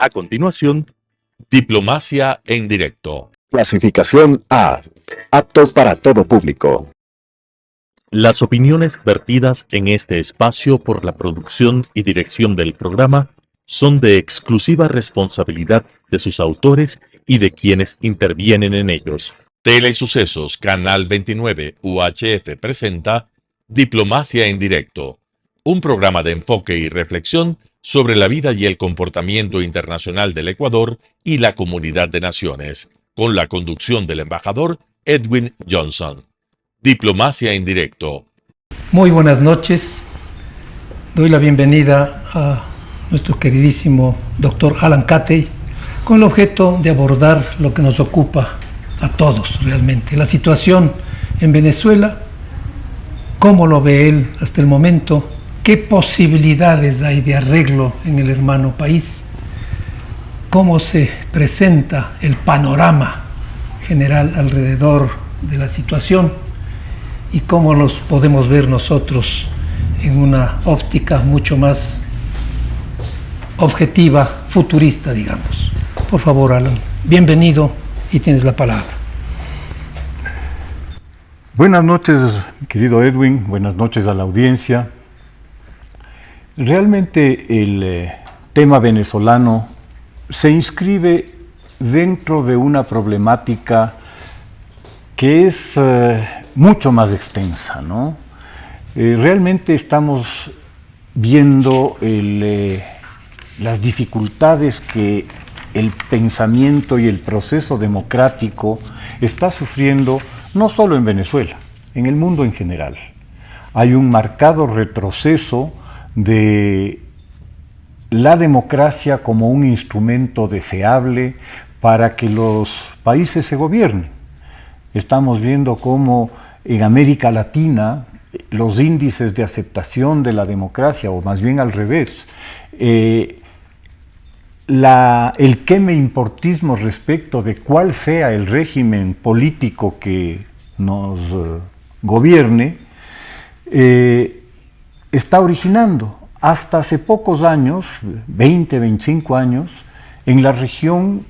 A continuación, Diplomacia en directo. Clasificación A. Apto para todo público. Las opiniones vertidas en este espacio por la producción y dirección del programa son de exclusiva responsabilidad de sus autores y de quienes intervienen en ellos. Telesucesos Canal 29 UHF presenta Diplomacia en directo, un programa de enfoque y reflexión sobre la vida y el comportamiento internacional del Ecuador y la comunidad de naciones, con la conducción del embajador Edwin Johnson. Diplomacia en directo. Muy buenas noches. Doy la bienvenida a nuestro queridísimo doctor Alan Catey con el objeto de abordar lo que nos ocupa a todos realmente, la situación en Venezuela, cómo lo ve él hasta el momento, qué posibilidades hay de arreglo en el hermano país, cómo se presenta el panorama general alrededor de la situación y cómo los podemos ver nosotros en una óptica mucho más objetiva, futurista, digamos. Por favor, Alan, bienvenido y tienes la palabra. Buenas noches, querido Edwin, buenas noches a la audiencia. Realmente el tema venezolano se inscribe dentro de una problemática que es mucho más extensa, ¿no? Realmente estamos viendo las dificultades que el pensamiento y el proceso democrático está sufriendo no solo en Venezuela, en el mundo en general. Hay un marcado retroceso de la democracia como un instrumento deseable para que los países se gobiernen. Estamos viendo cómo en América Latina los índices de aceptación de la democracia, o más bien al revés, el queme-importismo respecto de cuál sea el régimen político que nos gobierne, está originando hasta hace pocos años, 20, 25 años, en la región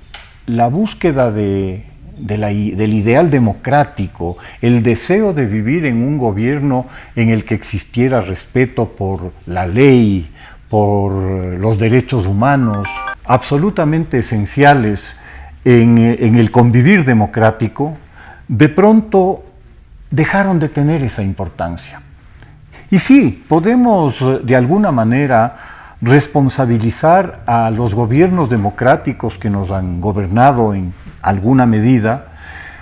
la búsqueda del ideal democrático, el deseo de vivir en un gobierno en el que existiera respeto por la ley, por los derechos humanos, absolutamente esenciales en el convivir democrático, de pronto dejaron de tener esa importancia. Y sí, podemos de alguna manera responsabilizar a los gobiernos democráticos que nos han gobernado en alguna medida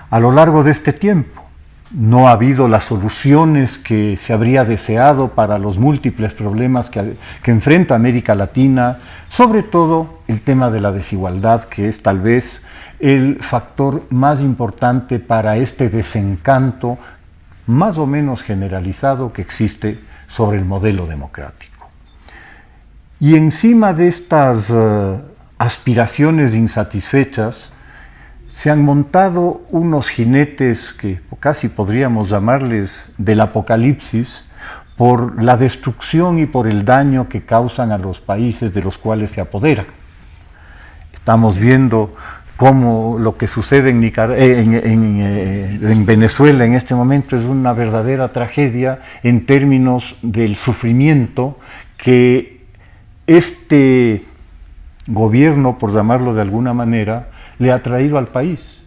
a lo largo de este tiempo. No ha habido las soluciones que se habría deseado para los múltiples problemas que enfrenta América Latina, sobre todo el tema de la desigualdad, que es tal vez el factor más importante para este desencanto más o menos generalizado que existe sobre el modelo democrático. Y encima de estas aspiraciones insatisfechas, se han montado unos jinetes que casi podríamos llamarles del apocalipsis por la destrucción y por el daño que causan a los países de los cuales se apoderan. Estamos viendo cómo lo que sucede en Venezuela en este momento es una verdadera tragedia en términos del sufrimiento que este gobierno, por llamarlo de alguna manera, le ha traído al país.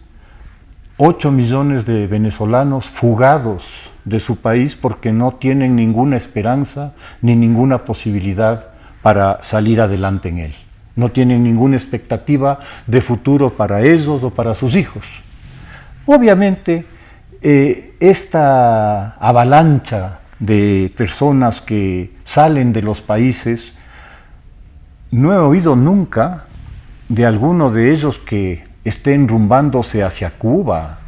8 millones de venezolanos fugados de su país porque no tienen ninguna esperanza ni ninguna posibilidad para salir adelante en él. No tienen ninguna expectativa de futuro para ellos o para sus hijos. Obviamente, esta avalancha de personas que salen de los países, no he oído nunca de alguno de ellos que esté enrumbándose hacia Cuba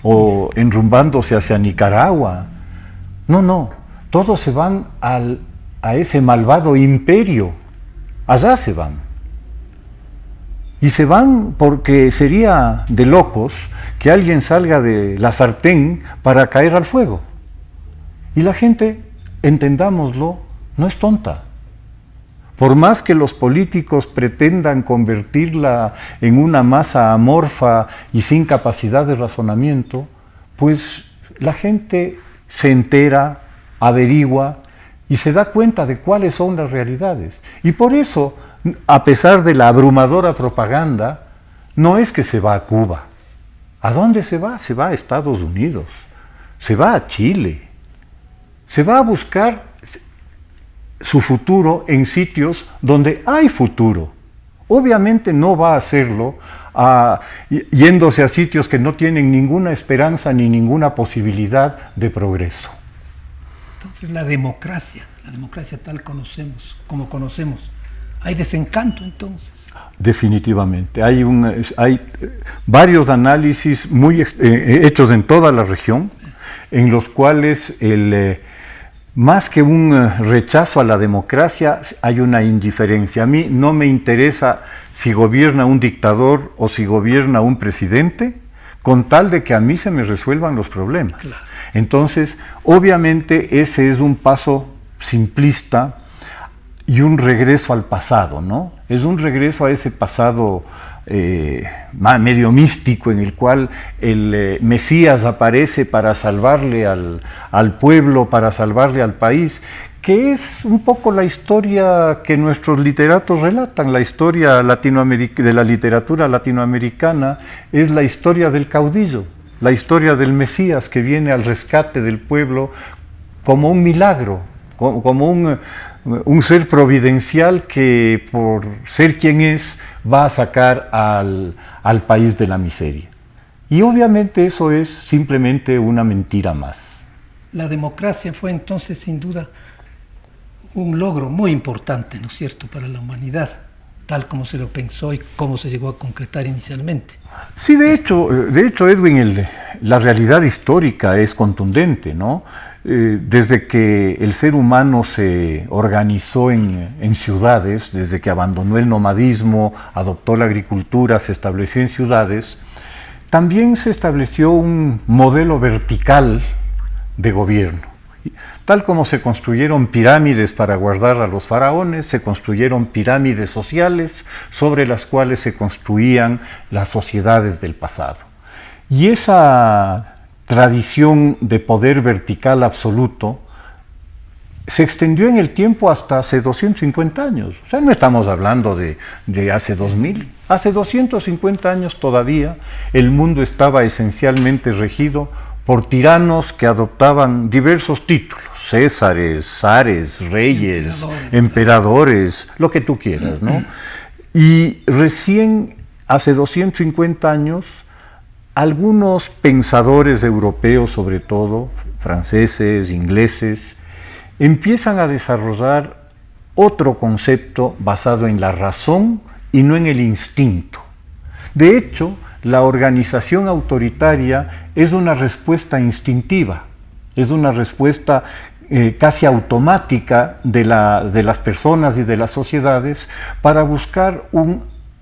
o enrumbándose hacia Nicaragua. No, todos se van a ese malvado imperio, allá se van. Y se van porque sería de locos que alguien salga de la sartén para caer al fuego. Y la gente, entendámoslo, no es tonta. Por más que los políticos pretendan convertirla en una masa amorfa y sin capacidad de razonamiento, pues la gente se entera, averigua y se da cuenta de cuáles son las realidades. Y por eso, a pesar de la abrumadora propaganda, no es que se va a Cuba. ¿A dónde se va? Se va a Estados Unidos, se va a Chile, se va a buscar su futuro en sitios donde hay futuro. Obviamente no va a hacerlo yéndose a sitios que no tienen ninguna esperanza ni ninguna posibilidad de progreso. Entonces la democracia tal como conocemos, hay desencanto entonces. Definitivamente. Hay varios análisis hechos en toda la región, en los cuales más que un rechazo a la democracia, hay una indiferencia. A mí no me interesa si gobierna un dictador o si gobierna un presidente, con tal de que a mí se me resuelvan los problemas. Claro. Entonces, obviamente ese es un paso simplista y un regreso al pasado, ¿no? Es un regreso a ese pasado medio místico en el cual el Mesías aparece para salvarle al pueblo, para salvarle al país, que es un poco la historia que nuestros literatos relatan. La historia de la literatura latinoamericana es la historia del caudillo, la historia del Mesías que viene al rescate del pueblo como un milagro, como un ser providencial que por ser quien es va a sacar al país de la miseria. Y obviamente eso es simplemente una mentira más. La democracia fue entonces sin duda un logro muy importante, ¿no es cierto?, para la humanidad, tal como se lo pensó y cómo se llegó a concretar inicialmente. Sí, de hecho Edwin, la realidad histórica es contundente, ¿no? Desde que el ser humano se organizó en ciudades, desde que abandonó el nomadismo, adoptó la agricultura, se estableció en ciudades, también se estableció un modelo vertical de gobierno. Tal como se construyeron pirámides para guardar a los faraones, se construyeron pirámides sociales sobre las cuales se construían las sociedades del pasado. Y esa tradición de poder vertical absoluto se extendió en el tiempo hasta hace 250 años. O sea, no estamos hablando de hace 2000. Hace 250 años todavía el mundo estaba esencialmente regido por tiranos que adoptaban diversos títulos: césares, zares, reyes, emperadores, lo que tú quieras, ¿no? Y recién hace 250 años, algunos pensadores europeos, sobre todo, franceses, ingleses, empiezan a desarrollar otro concepto basado en la razón y no en el instinto. De hecho, la organización autoritaria es una respuesta instintiva, es una respuesta casi automática de las personas y de las sociedades para buscar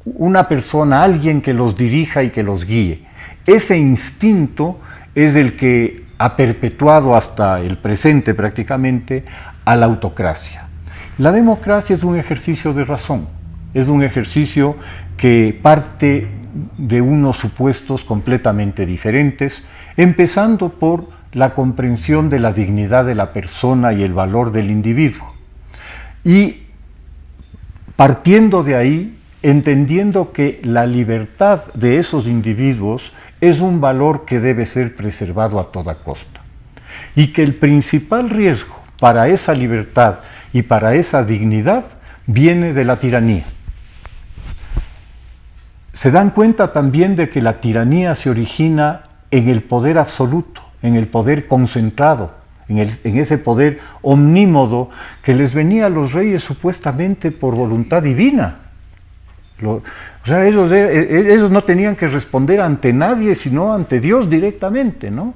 una persona, alguien que los dirija y que los guíe. Ese instinto es el que ha perpetuado hasta el presente prácticamente a la autocracia. La democracia es un ejercicio de razón, es un ejercicio que parte de unos supuestos completamente diferentes, empezando por la comprensión de la dignidad de la persona y el valor del individuo. Y partiendo de ahí, entendiendo que la libertad de esos individuos es un valor que debe ser preservado a toda costa. Y que el principal riesgo para esa libertad y para esa dignidad viene de la tiranía. Se dan cuenta también de que la tiranía se origina en el poder absoluto, en el poder concentrado, en ese poder omnímodo que les venía a los reyes supuestamente por voluntad divina. O sea, ellos no tenían que responder ante nadie, sino ante Dios directamente, ¿no?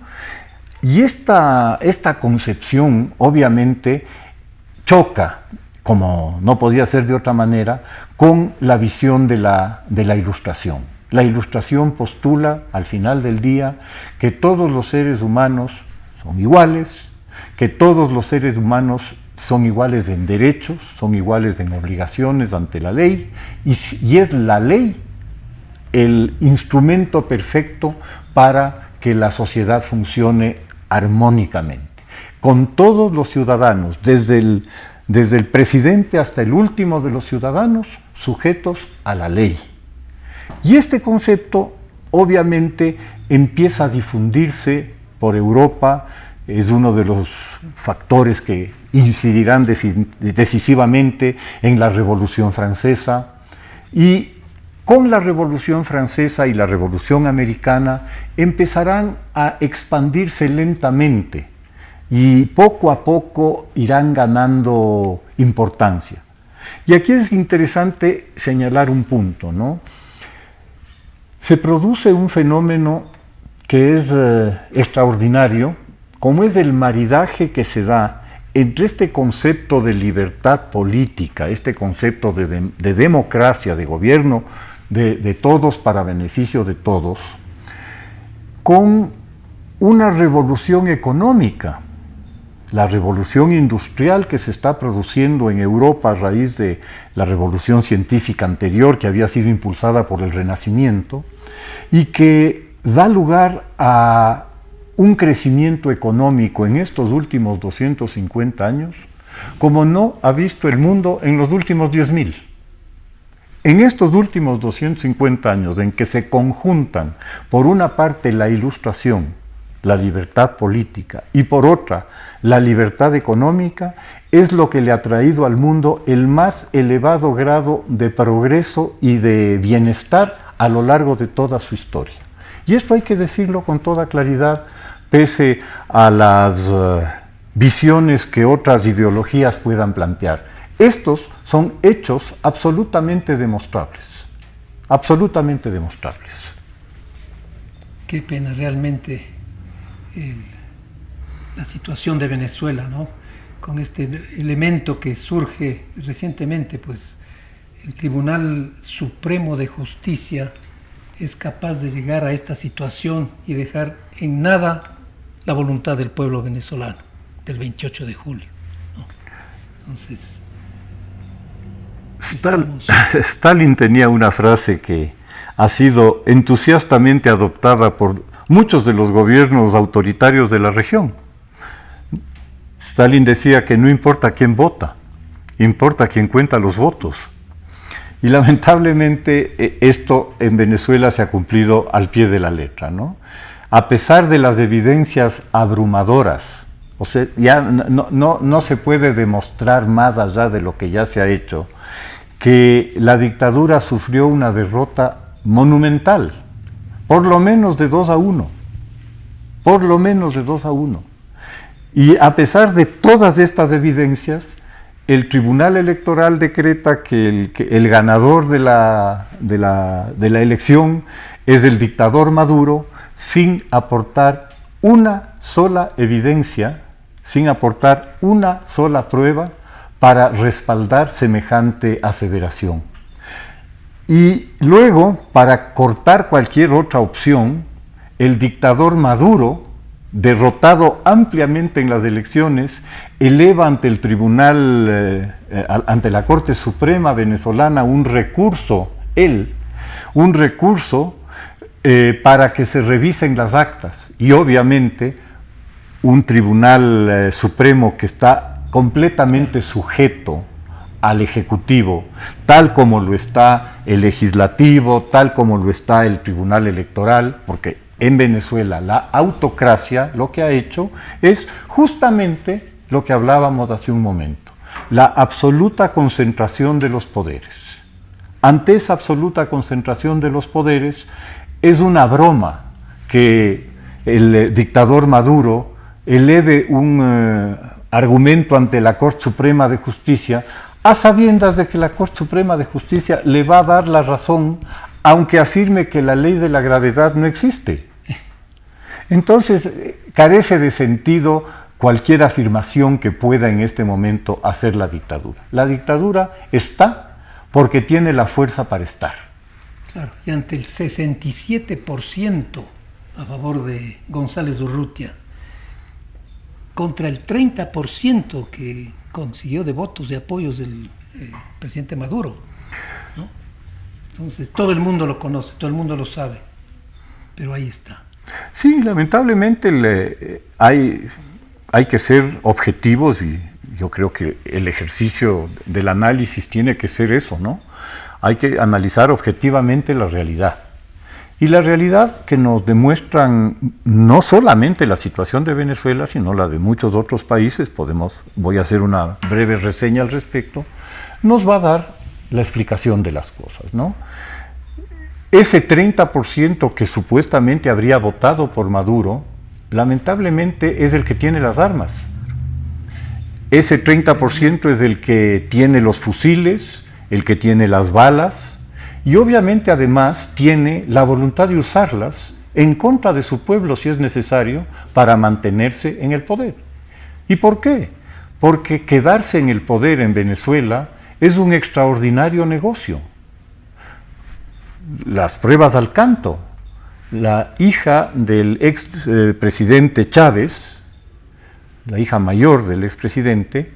Y esta concepción, obviamente, choca, como no podía ser de otra manera, con la visión de la Ilustración. La Ilustración postula, al final del día, que todos los seres humanos son iguales, que todos los seres humanos son iguales en derechos, son iguales en obligaciones ante la ley, y es la ley el instrumento perfecto para que la sociedad funcione armónicamente, con todos los ciudadanos, desde el presidente hasta el último de los ciudadanos, sujetos a la ley. Y este concepto obviamente empieza a difundirse por Europa, es uno de los factores que incidirán decisivamente en la Revolución Francesa, y con la Revolución Francesa y la Revolución Americana empezarán a expandirse lentamente y poco a poco irán ganando importancia. Y aquí es interesante señalar un punto, ¿no? Se produce un fenómeno que es extraordinario, como es el maridaje que se da entre este concepto de libertad política, este concepto de democracia, de gobierno de todos para beneficio de todos, con una revolución económica, la revolución industrial que se está produciendo en Europa a raíz de la revolución científica anterior, que había sido impulsada por el Renacimiento, y que da lugar a un crecimiento económico en estos últimos 250 años, como no ha visto el mundo en los últimos 10.000. En estos últimos 250 años, en que se conjuntan, por una parte, la Ilustración, la libertad política, y por otra, la libertad económica, es lo que le ha traído al mundo el más elevado grado de progreso y de bienestar a lo largo de toda su historia. Y esto hay que decirlo con toda claridad, pese a las visiones que otras ideologías puedan plantear. Estos son hechos absolutamente demostrables, absolutamente demostrables. Qué pena realmente la situación de Venezuela, ¿no? Con este elemento que surge recientemente, pues el Tribunal Supremo de Justicia es capaz de llegar a esta situación y dejar en nada la voluntad del pueblo venezolano del 28 de julio, ¿no? Entonces, Stalin tenía una frase que ha sido entusiastamente adoptada por muchos de los gobiernos autoritarios de la región. Stalin decía que no importa quién vota, importa quién cuenta los votos. Y lamentablemente esto en Venezuela se ha cumplido al pie de la letra, ¿no? A pesar de las evidencias abrumadoras, o sea, ya no se puede demostrar más allá de lo que ya se ha hecho, que la dictadura sufrió una derrota monumental, por lo menos de 2-1, por lo menos de 2-1. Y a pesar de todas estas evidencias, el Tribunal Electoral decreta que el ganador de la elección es el dictador Maduro, sin aportar una sola evidencia, sin aportar una sola prueba para respaldar semejante aseveración. Y luego, para cortar cualquier otra opción, el dictador Maduro, derrotado ampliamente en las elecciones, eleva ante el tribunal, ante la Corte Suprema venezolana, un recurso para que se revisen las actas. Y obviamente un tribunal supremo que está completamente sujeto al Ejecutivo, tal como lo está el Legislativo, tal como lo está el Tribunal Electoral, porque en Venezuela la autocracia lo que ha hecho es justamente lo que hablábamos hace un momento, la absoluta concentración de los poderes. Ante esa absoluta concentración de los poderes, es una broma que el dictador Maduro eleve un argumento ante la Corte Suprema de Justicia a sabiendas de que la Corte Suprema de Justicia le va a dar la razón, aunque afirme que la ley de la gravedad no existe. Entonces, carece de sentido cualquier afirmación que pueda en este momento hacer la dictadura. La dictadura está porque tiene la fuerza para estar. Claro, y ante el 67% a favor de González Urrutia, contra el 30% que consiguió de votos, de apoyos del presidente Maduro, ¿no? Entonces todo el mundo lo conoce, todo el mundo lo sabe, pero ahí está. Sí, lamentablemente hay que ser objetivos y yo creo que el ejercicio del análisis tiene que ser eso, ¿no? Hay que analizar objetivamente la realidad. Y la realidad que nos demuestran no solamente la situación de Venezuela, sino la de muchos otros países, voy a hacer una breve reseña al respecto, nos va a dar la explicación de las cosas, ¿no? Ese 30% que supuestamente habría votado por Maduro, lamentablemente es el que tiene las armas. Ese 30% es el que tiene los fusiles, el que tiene las balas, y obviamente además tiene la voluntad de usarlas en contra de su pueblo si es necesario para mantenerse en el poder. ¿Y por qué? Porque quedarse en el poder en Venezuela es un extraordinario negocio. Las pruebas al canto. La hija del expresidente Chávez, la hija mayor del expresidente,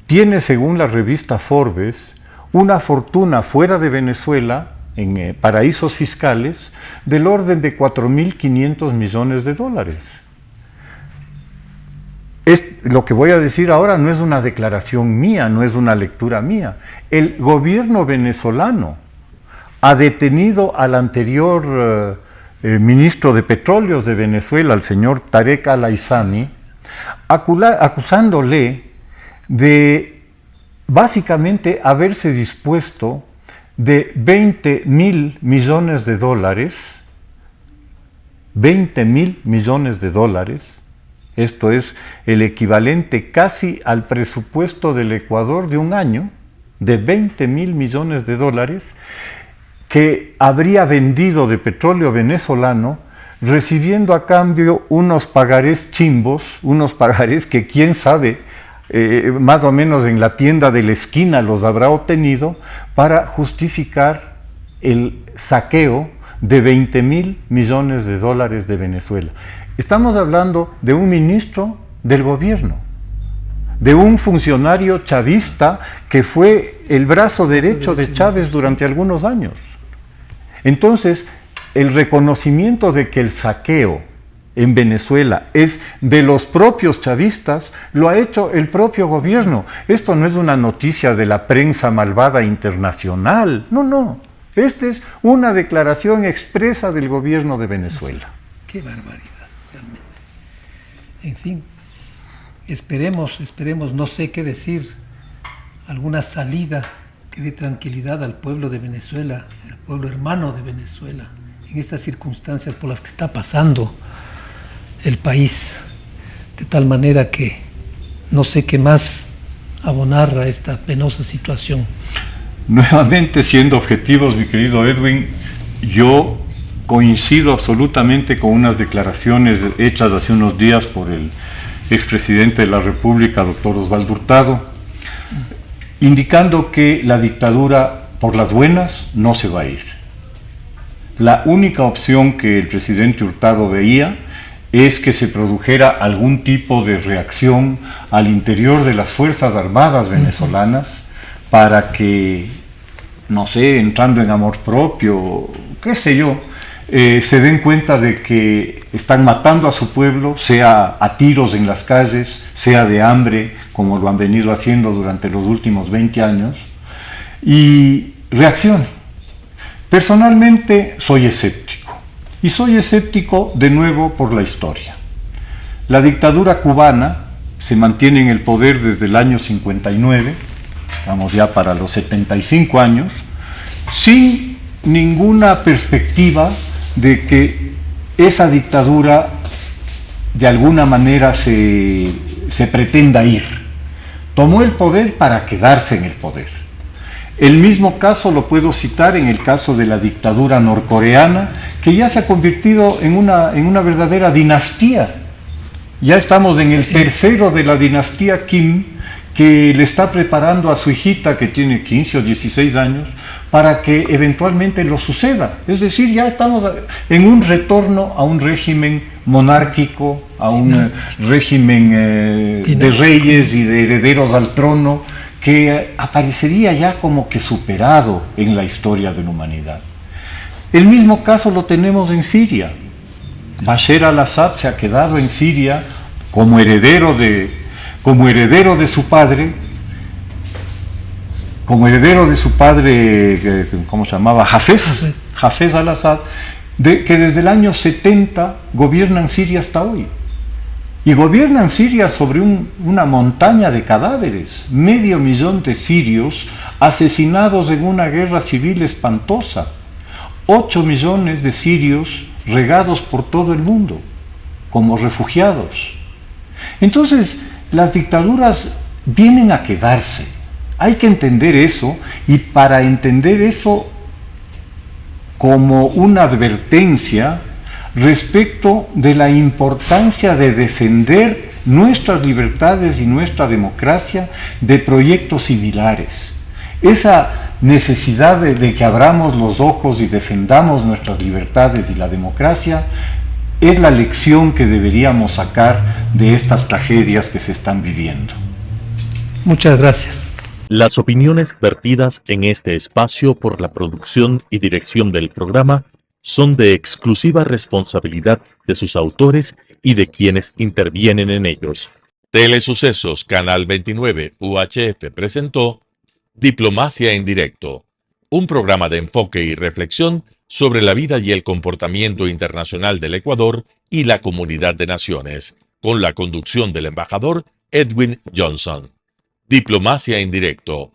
tiene, según la revista Forbes, una fortuna fuera de Venezuela, en paraísos fiscales, del orden de 4.500 millones de dólares. Lo que voy a decir ahora no es una declaración mía, no es una lectura mía. El gobierno venezolano ha detenido al anterior ministro de Petróleos de Venezuela, al señor Tarek Al-Aissami, acusándole de básicamente haberse dispuesto de 20.000 millones de dólares, 20.000 millones de dólares, esto es el equivalente casi al presupuesto del Ecuador de un año, de 20.000 millones de dólares, que habría vendido de petróleo venezolano, recibiendo a cambio unos pagarés chimbos, unos pagarés que quién sabe, más o menos en la tienda de la esquina los habrá obtenido para justificar el saqueo de 20.000 millones de dólares de Venezuela. Estamos hablando de un ministro del gobierno, de un funcionario chavista que fue el brazo derecho de Chávez durante algunos años. Entonces, el reconocimiento de que el saqueo en Venezuela es de los propios chavistas, lo ha hecho el propio gobierno. Esto no es una noticia de la prensa malvada internacional, no. Esta es una declaración expresa del gobierno de Venezuela. Qué barbaridad, realmente. En fin, esperemos, no sé qué decir, alguna salida que dé tranquilidad al pueblo de Venezuela, al pueblo hermano de Venezuela, en estas circunstancias por las que está pasando el país, de tal manera que no sé qué más abonar a esta penosa situación. Nuevamente, siendo objetivos, mi querido Edwin, yo coincido absolutamente con unas declaraciones hechas hace unos días por el expresidente de la República, doctor Osvaldo Hurtado, indicando que la dictadura, por las buenas, no se va a ir. La única opción que el presidente Hurtado veía es que se produjera algún tipo de reacción al interior de las Fuerzas Armadas venezolanas para que, no sé, entrando en amor propio, qué sé yo, se den cuenta de que están matando a su pueblo, sea a tiros en las calles, sea de hambre, como lo han venido haciendo durante los últimos 20 años, y reaccionen. Personalmente soy escéptico. Y soy escéptico de nuevo por la historia. La dictadura cubana se mantiene en el poder desde el año 59, vamos ya para los 75 años, sin ninguna perspectiva de que esa dictadura de alguna manera se pretenda ir. Tomó el poder para quedarse en el poder. El mismo caso lo puedo citar en el caso de la dictadura norcoreana, que ya se ha convertido en una verdadera dinastía. Ya estamos en el tercero de la dinastía Kim, que le está preparando a su hijita que tiene 15 o 16 años para que eventualmente lo suceda. Es decir, ya estamos en un retorno a un régimen monárquico, a un régimen de reyes y de herederos al trono que aparecería ya como que superado en la historia de la humanidad. El mismo caso lo tenemos en Siria. Bashar al-Assad se ha quedado en Siria como heredero de su padre, ¿cómo se llamaba? Hafez al-Assad, que desde el año 70 gobiernan Siria hasta hoy. Y gobiernan Siria sobre una montaña de cadáveres, 500.000 de sirios asesinados en una guerra civil espantosa, 8 millones de sirios regados por todo el mundo, como refugiados. Entonces, las dictaduras vienen a quedarse. Hay que entender eso, y para entender eso como una advertencia respecto de la importancia de defender nuestras libertades y nuestra democracia de proyectos similares. Esa necesidad de que abramos los ojos y defendamos nuestras libertades y la democracia es la lección que deberíamos sacar de estas tragedias que se están viviendo. Muchas gracias. Las opiniones vertidas en este espacio por la producción y dirección del programa son de exclusiva responsabilidad de sus autores y de quienes intervienen en ellos. Telesucesos Canal 29 UHF presentó Diplomacia en Directo, un programa de enfoque y reflexión sobre la vida y el comportamiento internacional del Ecuador y la comunidad de naciones, con la conducción del embajador Edwin Johnson. Diplomacia en Directo,